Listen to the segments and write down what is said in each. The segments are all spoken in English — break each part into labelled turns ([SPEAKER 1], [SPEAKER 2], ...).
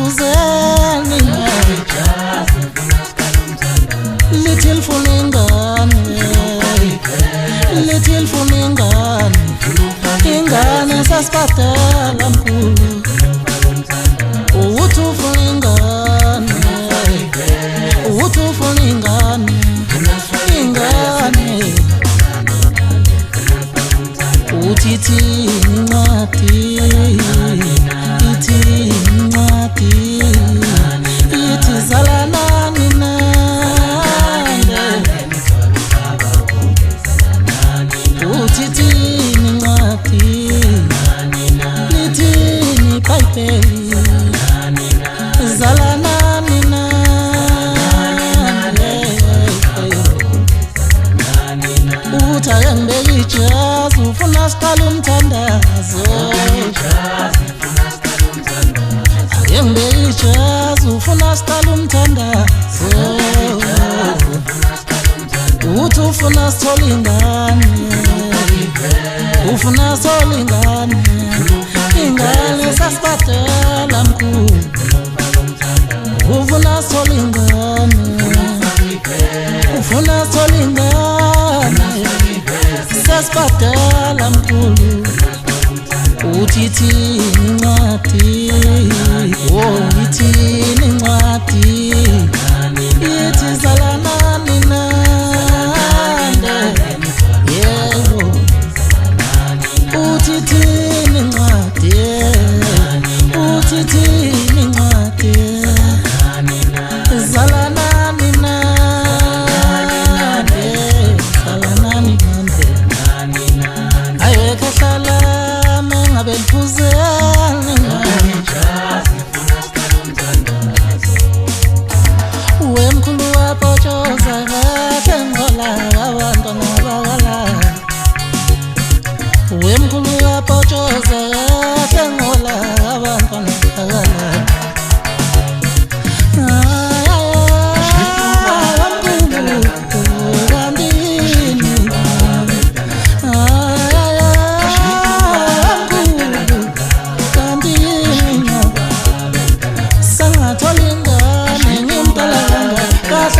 [SPEAKER 1] Phuzeni Little Funingane Little Funingane Ingane sasiphatela mkhulu Uthu Funingane Uthu Funingane Ingane Utithi incwadi ithi incwadi ithi zalanani nande utithi incwadi ithi iBhayibheli zalanani nande uthi ayangibeka ijazi ufuna siqala umthandazo ayangibeka ijazi ufuna siqala umthandazo uthi ufuna sithola ingane ufuna sithola ingane ingane sasibadala mkhulu ufuna sithola ingane ufuna sithola ingane sasibadala mkhulu utithi incwadi oh ithini incwadi ithi zalanani nande yebo utithini incwadi utithini incwadi zalanani nande zalanani nande ayekho hlala mengabe Phuzeni wemkhulu wabhotshoza kahle ngola abantwana bakala wemkhulu wabhotshoza kahle ngola abantwana bakala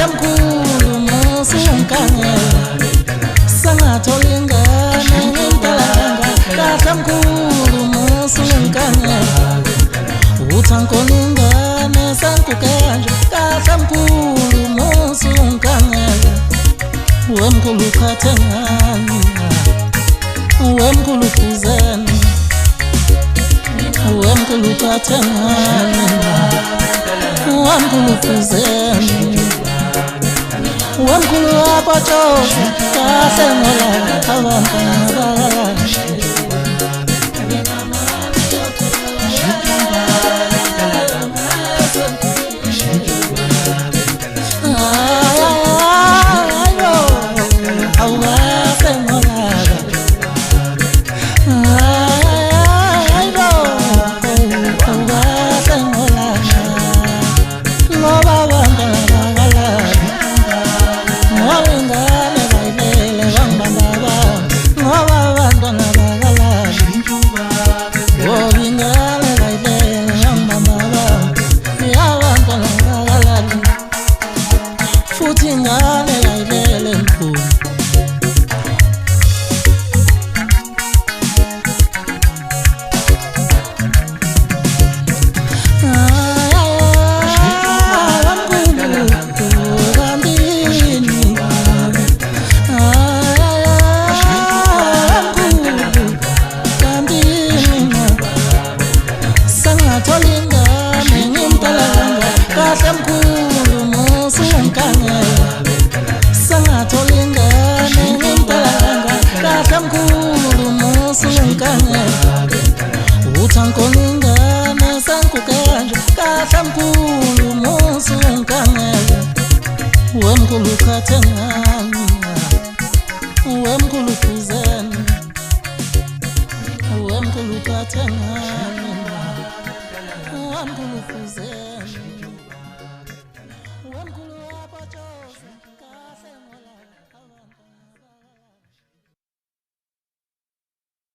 [SPEAKER 1] Mkhulu musu unkangela sangathola ingane ngempelanga kahle mkhulu musu unkangela uthi angikona ingane sanguke kanje kahle mkhulu musu unkangela wemkhulu ukhathe ngani wemkhulu Phuzeni wemkhulu ukhathe ngani wemkhulu Phuzeni wemkhulu wabhotshoza kahle ngola abantwana bakala futhi ingane yayilele mkhulu sangathola ingane ngempelanga kahle mkhulu musu unkangela sangathola ingane ngempelanga kahle mkhulu musu unkangela uthi angikona ingane sanguke kanje kahle mkhulu musu unkangela wemkhulu ukhathe ngani wemkhulu Phuzeni wemkhulu ukhathe ngani wemkhulu Phuzeni